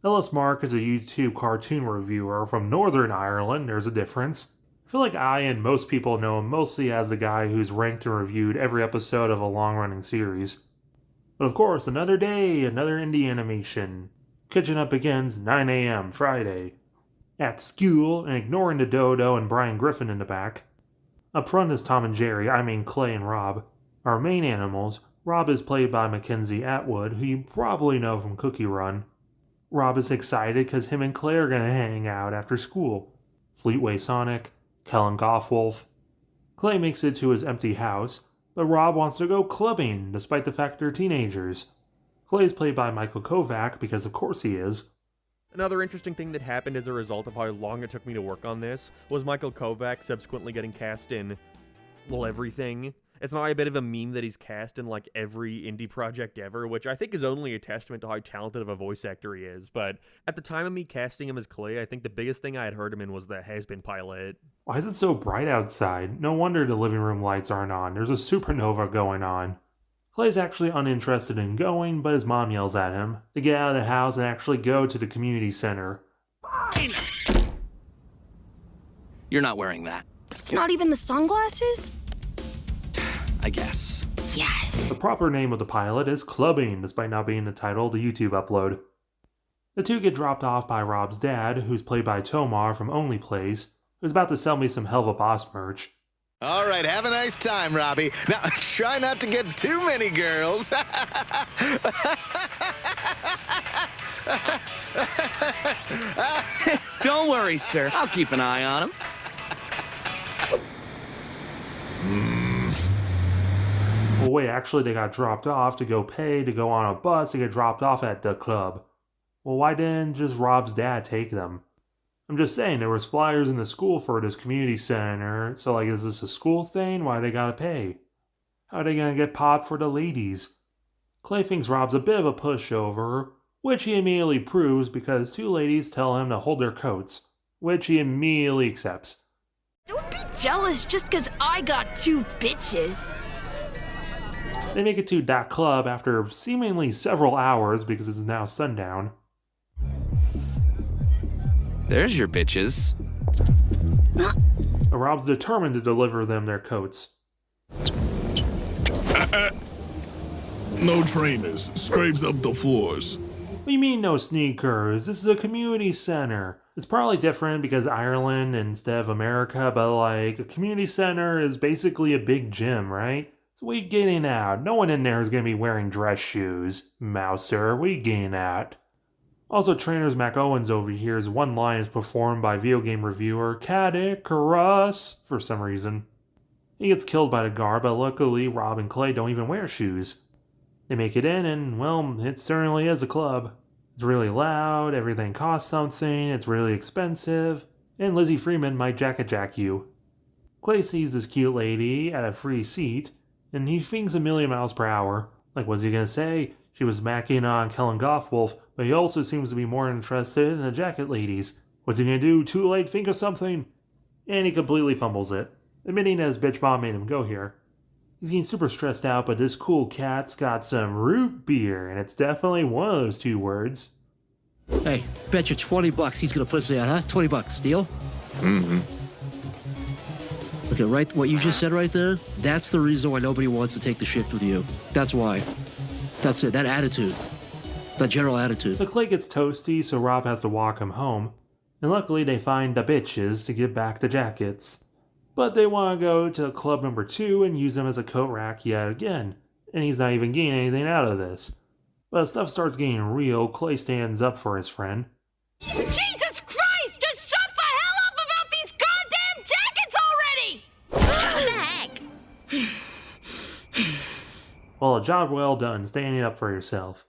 Ellis Mark is a YouTube cartoon reviewer from Northern Ireland, there's a difference. I feel like I and most people know him mostly as the guy who's ranked and reviewed every episode of a long-running series. But of course, another day, another indie animation. Catching up begins 9 a.m. Friday. At school, and ignoring the Dodo and Brian Griffin in the back. Up front is Tom and Jerry, I mean Clay and Rob. Our main animals, Rob is played by Mackenzie Atwood, who you probably know from Cookie Run. Rob is excited because him and Clay are going to hang out after school. Fleetway Sonic, Kellen Goffwolf. Clay makes it to his empty house, but Rob wants to go clubbing despite the fact they're teenagers. Clay is played by Michael Kovac because of course he is. Another interesting thing that happened as a result of how long it took me to work on this was Michael Kovac subsequently getting cast in, well, everything. It's now a bit of a meme that he's cast in like every indie project ever, which I think is only a testament to how talented of a voice actor he is. But at the time of me casting him as Clay, I think the biggest thing I had heard him in was the Has-Been pilot. Why is it so bright outside? No wonder the living room lights aren't on. There's a supernova going on. Clay's actually uninterested in going, but his mom yells at him to get out of the house and actually go to the community center. Fine! You're not wearing that. Not even the sunglasses? I guess. Yes. The proper name of the pilot is Clubbing, despite not being the title of the YouTube upload. The two get dropped off by Rob's dad, who's played by Tomar from Only Plays, who's about to sell me some Helva Boss merch. All right, have a nice time, Robbie. Now, try not to get too many girls. Don't worry, sir. I'll keep an eye on him. Well, wait, actually they got dropped off to go pay to go on a bus to get dropped off at the club. Well, why didn't just Rob's dad take them? I'm just saying, there was flyers in the school for this community center, so like, is this a school thing? Why they gotta pay? How are they gonna get popped for the ladies? Clay thinks Rob's a bit of a pushover, which he immediately proves because two ladies tell him to hold their coats, which he immediately accepts. Don't be jealous just because I got two bitches. They make it to that club after seemingly several hours because it's now sundown. There's your bitches. Rob's determined to deliver them their coats. No trainers. Scrapes up the floors. What do you mean no sneakers? This is a community center. It's probably different because Ireland instead of America, but like, a community center is basically a big gym, right? So what are you getting at? No one in there is going to be wearing dress shoes. Mouser, what are you getting at? Also, Trainers Mac Owens over here's one line is performed by video game reviewer Cadicarus for some reason. He gets killed by the guard, but luckily Rob and Clay don't even wear shoes. They make it in and, well, it certainly is a club. It's really loud, everything costs something, it's really expensive, and Lizzie Freeman might jack you. Clay sees this cute lady at a free seat, and he thinks a million miles per hour. Like, what's he gonna say? She was macking on Kellen Goffwolf, but he also seems to be more interested in the jacket ladies. What's he gonna do? Too late? Think of something? And he completely fumbles it, admitting that his bitch mom made him go here. He's getting super stressed out, but this cool cat's got some root beer, and it's definitely one of those two words. Hey, bet you $20 he's gonna pussy out, huh? $20, deal? Mm-hmm. Okay, right, what you just said right there, that's the reason why nobody wants to take the shift with you. That's why. That's it, that attitude. That general attitude. The Clay gets toasty, so Rob has to walk him home, and luckily they find the bitches to give back the jackets. But they want to go to club number 2 and use them as a coat rack yet again, and he's not even getting anything out of this. But as stuff starts getting real, Clay stands up for his friend. Jesus Christ! Just shut the hell up about these goddamn jackets already! What the heck? Well, a job well done standing up for yourself.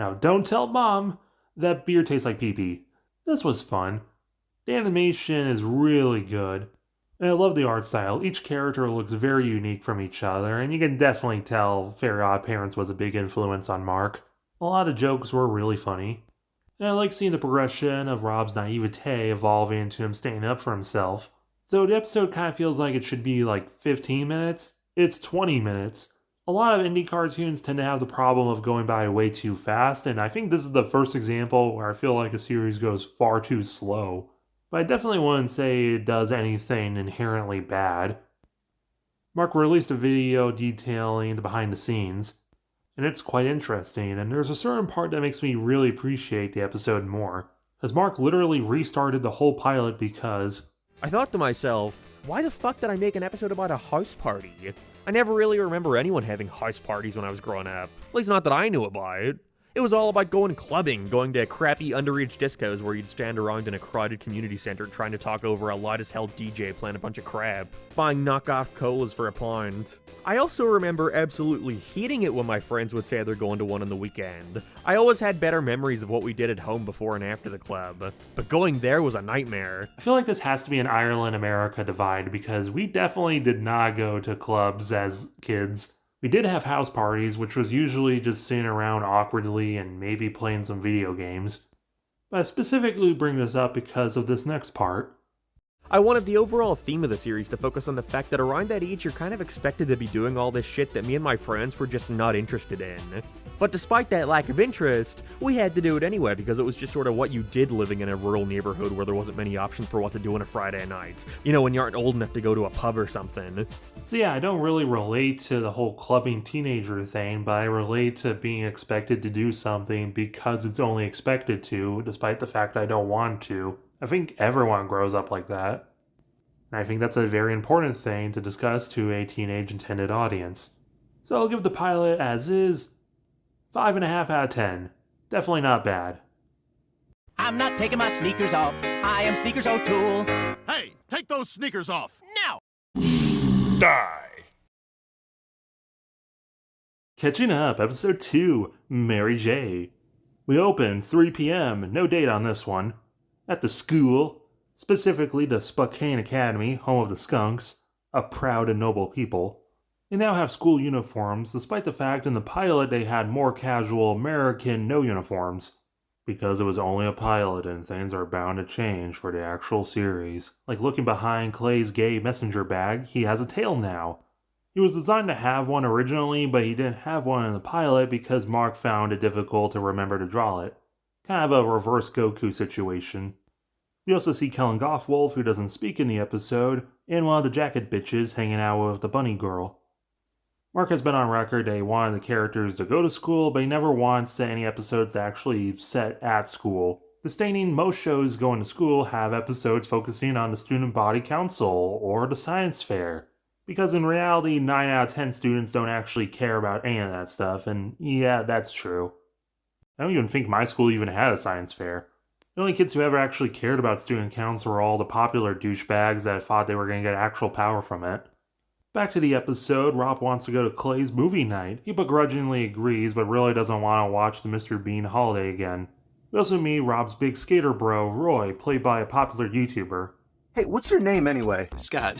Now don't tell Mom that beer tastes like pee-pee. This was fun. The animation is really good. And I love the art style. Each character looks very unique from each other, and you can definitely tell Fairly OddParents was a big influence on Mark. A lot of jokes were really funny. And I like seeing the progression of Rob's naivete evolving into him standing up for himself. Though the episode kind of feels like it should be like 15 minutes, it's 20 minutes. A lot of indie cartoons tend to have the problem of going by way too fast, and I think this is the first example where I feel like a series goes far too slow. But I definitely wouldn't say it does anything inherently bad. Mark released a video detailing the behind the scenes, and it's quite interesting, and there's a certain part that makes me really appreciate the episode more, as Mark literally restarted the whole pilot because... I thought to myself, why the fuck did I make an episode about a house party? I never really remember anyone having house parties when I was growing up. At least not that I knew about. It was all about going clubbing, going to crappy underage discos where you'd stand around in a crowded community center trying to talk over a loud as hell DJ playing a bunch of crap, buying knockoff colas for £1. I also remember absolutely hating it when my friends would say they're going to one on the weekend. I always had better memories of what we did at home before and after the club, but going there was a nightmare. I feel like this has to be an Ireland-America divide because we definitely did not go to clubs as kids. We did have house parties, which was usually just sitting around awkwardly and maybe playing some video games. But I specifically bring this up because of this next part. I wanted the overall theme of the series to focus on the fact that around that age you're kind of expected to be doing all this shit that me and my friends were just not interested in. But despite that lack of interest, we had to do it anyway because it was just sort of what you did living in a rural neighborhood where there wasn't many options for what to do on a Friday night. You know, when you aren't old enough to go to a pub or something. So yeah, I don't really relate to the whole clubbing teenager thing, but I relate to being expected to do something because it's only expected to, despite the fact I don't want to. I think everyone grows up like that. And I think that's a very important thing to discuss to a teenage intended audience. So I'll give the pilot as is 5.5 out of 10. Definitely not bad. I'm not taking my sneakers off. I am Sneakers O'Toole. Hey, take those sneakers off. No! Die. Catching up, episode 2, Mary J. We open 3 p.m., no date on this one, at the school, specifically the Spokane Academy, home of the Skunks, a proud and noble people. They now have school uniforms, despite the fact in the pilot they had more casual American no uniforms. Because it was only a pilot and things are bound to change for the actual series. Like looking behind Clay's gay messenger bag, he has a tail now. He was designed to have one originally, but he didn't have one in the pilot because Mark found it difficult to remember to draw it. Kind of a reverse Goku situation. We also see Kellen Goffwolf, who doesn't speak in the episode, and one of the jacket bitches hanging out with the bunny girl. Mark has been on record that he wanted the characters to go to school, but he never wants any episodes to actually set at school. Disdaining most shows going to school have episodes focusing on the student body council or the science fair. Because in reality, 9 out of 10 students don't actually care about any of that stuff, and yeah, that's true. I don't even think my school even had a science fair. The only kids who ever actually cared about student council were all the popular douchebags that thought they were going to get actual power from it. Back to the episode, Rob wants to go to Clay's movie night. He begrudgingly agrees, but really doesn't want to watch the Mr. Bean holiday again. We also meet Rob's big skater bro, Roy, played by a popular YouTuber. Hey, what's your name anyway? Scott.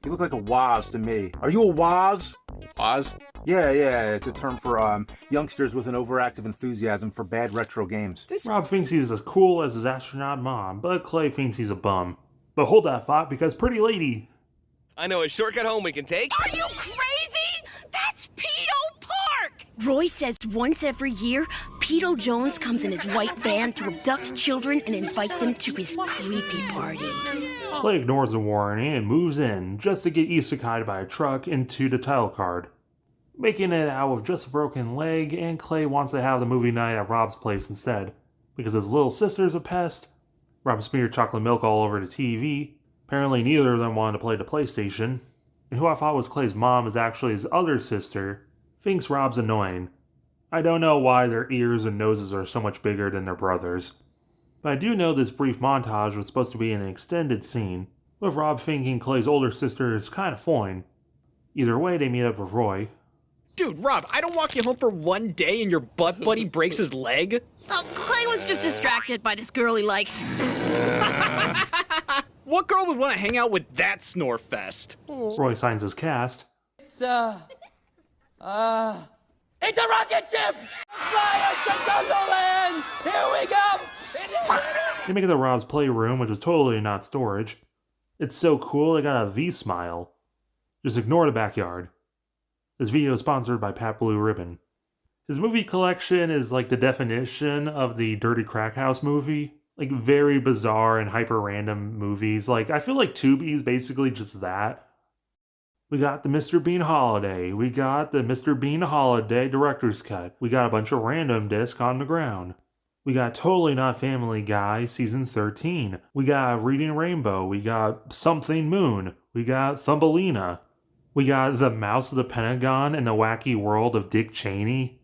You look like a Woz to me. Are you a Woz? Woz? Yeah, it's a term for youngsters with an overactive enthusiasm for bad retro games. Rob thinks he's as cool as his astronaut mom, but Clay thinks he's a bum. But hold that thought, because Pretty Lady... I know a shortcut home we can take. Are you crazy? That's Pedo Park! Roy says once every year, Pedo Jones comes in his white van to abduct children and invite them to his creepy parties. Clay ignores the warning and moves in, just to get isekai'd by a truck into the title card. Making it out with just a broken leg, and Clay wants to have the movie night at Rob's place instead. Because his little sister's a pest, Rob smeared chocolate milk all over the TV. Apparently neither of them wanted to play the PlayStation. And who I thought was Clay's mom is actually his other sister, thinks Rob's annoying. I don't know why their ears and noses are so much bigger than their brothers. But I do know this brief montage was supposed to be an extended scene, with Rob thinking Clay's older sister is kind of fine. Either way, they meet up with Roy. Dude, Rob, I don't walk you home for one day and your butt buddy breaks his leg? Oh, Clay was just distracted by this girl he likes. What girl would want to hang out with that snore fest? Roy signs his cast. It's a rocket ship! Fly us to Jungle! Here we go! They make it to Rob's playroom, which is totally not storage. It's so cool, they got a V smile. Just ignore the backyard. This video is sponsored by Pat Blue Ribbon. His movie collection is like the definition of the Dirty Crack House movie. Like very bizarre and hyper random movies. Like I feel like Tubi is basically just that. We got the Mr. Bean Holiday. We got the Mr. Bean Holiday Director's Cut. We got a bunch of random discs on the ground. We got Totally Not Family Guy Season 13. We got Reading Rainbow. We got Something Moon. We got Thumbelina. We got The Mouse of the Pentagon and the Wacky World of Dick Cheney.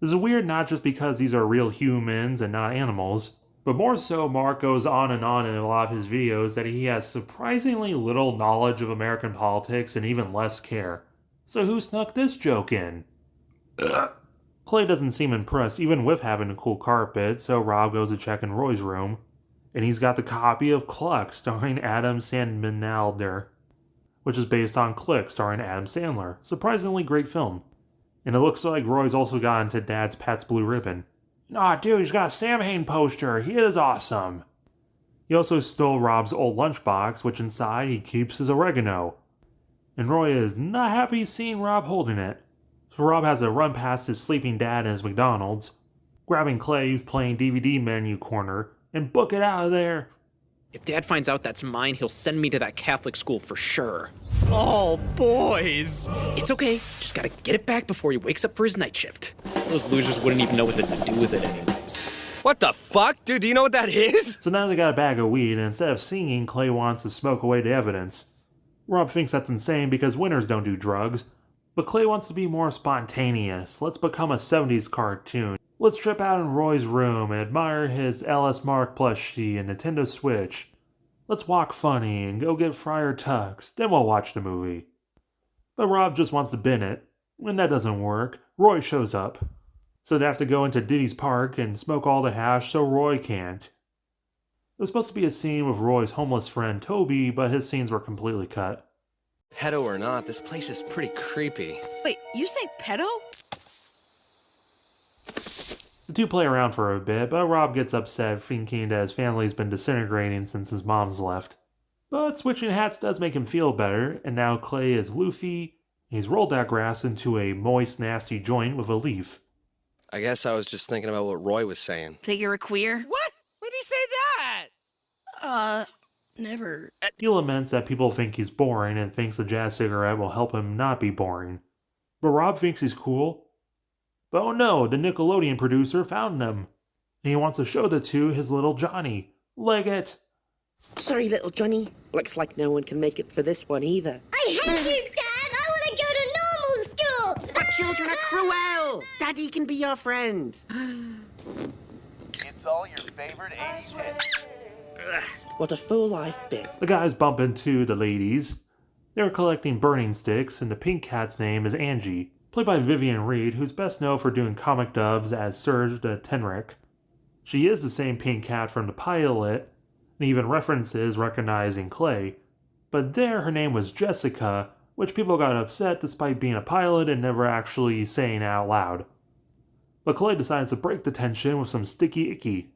This is weird not just because these are real humans and not animals, but more so Mark goes on in a lot of his videos that he has surprisingly little knowledge of American politics and even less care. So who snuck this joke in? Clay doesn't seem impressed even with having a cool carpet, so Rob goes to check in Roy's room, and he's got the copy of Cluck starring Adam Sandmanalder, which is based on Click starring Adam Sandler. Surprisingly great film. And it looks like Roy's also got into Dad's Pat's Blue Ribbon. Nah, dude, he's got a Samhain poster. He is awesome. He also stole Rob's old lunchbox, which inside he keeps his oregano. And Roy is not happy seeing Rob holding it. So Rob has to run past his sleeping dad in his McDonald's, grabbing Clay who's playing DVD menu corner, and book it out of there. If Dad finds out that's mine, he'll send me to that Catholic school for sure. Oh, boys! It's okay. Just gotta get it back before he wakes up for his night shift. Those losers wouldn't even know what to do with it anyways. What the fuck? Dude, do you know what that is? So now they got a bag of weed, and instead of singing, Clay wants to smoke away the evidence. Rob thinks that's insane because winners don't do drugs, but Clay wants to be more spontaneous. Let's become a 70s cartoon. Let's trip out in Roy's room and admire his LS Mark plushie and Nintendo Switch. Let's walk funny and go get Friar Tuck's, then we'll watch the movie. But Rob just wants to bin it. When that doesn't work, Roy shows up. So they have to go into Diddy's park and smoke all the hash so Roy can't. It was supposed to be a scene with Roy's homeless friend Toby, but his scenes were completely cut. Pedo or not, this place is pretty creepy. Wait, you say pedo? The two play around for a bit, but Rob gets upset thinking that his family's been disintegrating since his mom's left. But switching hats does make him feel better, and now Clay is Luffy, and he's rolled that grass into a moist, nasty joint with a leaf. I guess I was just thinking about what Roy was saying. Think you're a queer? What? When did he say that? Never. He laments that people think he's boring and thinks a jazz cigarette will help him not be boring. But Rob thinks he's cool. But oh no, the Nickelodeon producer found them. And he wants to show the two his little Johnny. Liggett. Sorry, little Johnny. Looks like no one can make it for this one either. I hate you, Dad! I want to go to normal school! Our children are cruel! Daddy can be your friend. It's all your favorite ace hits. What a fool I've been. The guys bump into the ladies. They're collecting burning sticks, and the pink cat's name is Angie, played by Vivian Reed, who's best known for doing comic dubs as Serge de Tenric. She is the same pink cat from the pilot, and even references recognizing Clay, but there her name was Jessica, which people got upset despite being a pilot and never actually saying out loud. But Clay decides to break the tension with some sticky icky.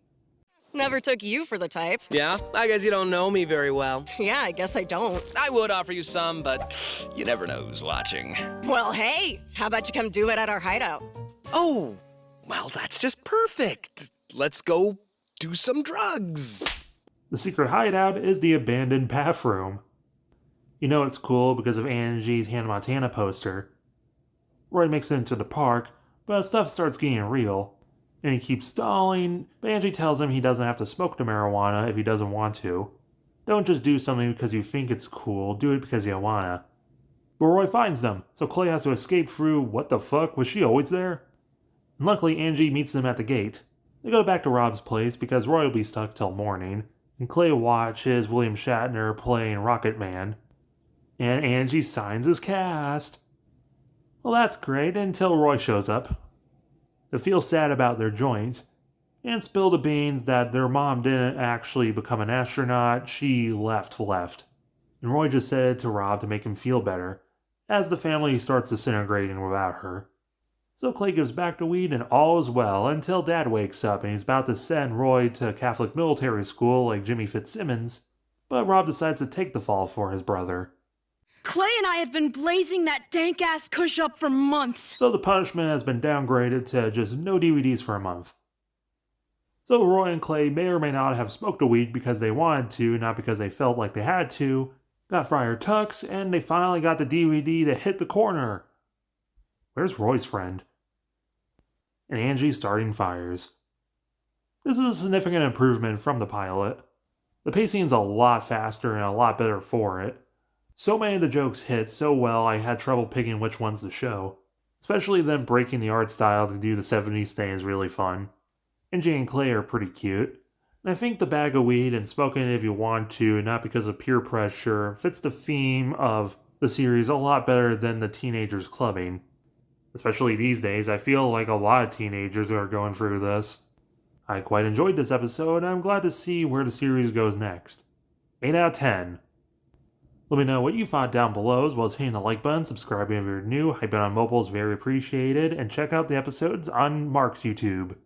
Never took you for the type. Yeah? I guess you don't know me very well. Yeah, I guess I don't. I would offer you some, but you never know who's watching. Well, hey, how about you come do it at our hideout? Oh, well, that's just perfect. Let's go do some drugs. The secret hideout is the abandoned bathroom. You know it's cool because of Angie's Hannah Montana poster. Roy makes it into the park, but stuff starts getting real. And he keeps stalling, but Angie tells him he doesn't have to smoke the marijuana if he doesn't want to. Don't just do something because you think it's cool, do it because you wanna. But Roy finds them, so Clay has to escape through what the fuck, was she always there? And luckily Angie meets them at the gate. They go back to Rob's place because Roy will be stuck till morning, and Clay watches William Shatner playing Rocket Man. And Angie signs his cast. Well, that's great until Roy shows up. They feel sad about their joint, and spill the beans that their mom didn't actually become an astronaut, she left. And Roy just said it to Rob to make him feel better, as the family starts disintegrating without her. So Clay gives back the weed and all is well until Dad wakes up and he's about to send Roy to Catholic military school like Jimmy Fitzsimmons, but Rob decides to take the fall for his brother. Clay and I have been blazing that dank-ass kush up for months. So the punishment has been downgraded to just no DVDs for a month. So Roy and Clay may or may not have smoked a weed because they wanted to, not because they felt like they had to, got Friar Tucks, and they finally got the DVD to hit the corner. Where's Roy's friend? And Angie's starting fires. This is a significant improvement from the pilot. The pacing's a lot faster and a lot better for it. So many of the jokes hit so well I had trouble picking which ones to show. Especially them breaking the art style to do the 70s thing is really fun. Angie and Clay are pretty cute. And I think the bag of weed and smoking it if you want to, not because of peer pressure, fits the theme of the series a lot better than the teenagers clubbing. Especially these days, I feel like a lot of teenagers are going through this. I quite enjoyed this episode, and I'm glad to see where the series goes next. 8 out of 10. Let me know what you thought down below, as well as hitting the like button, subscribing if you're new, Hyping on Mobile is very appreciated, and check out the episodes on Mark's YouTube.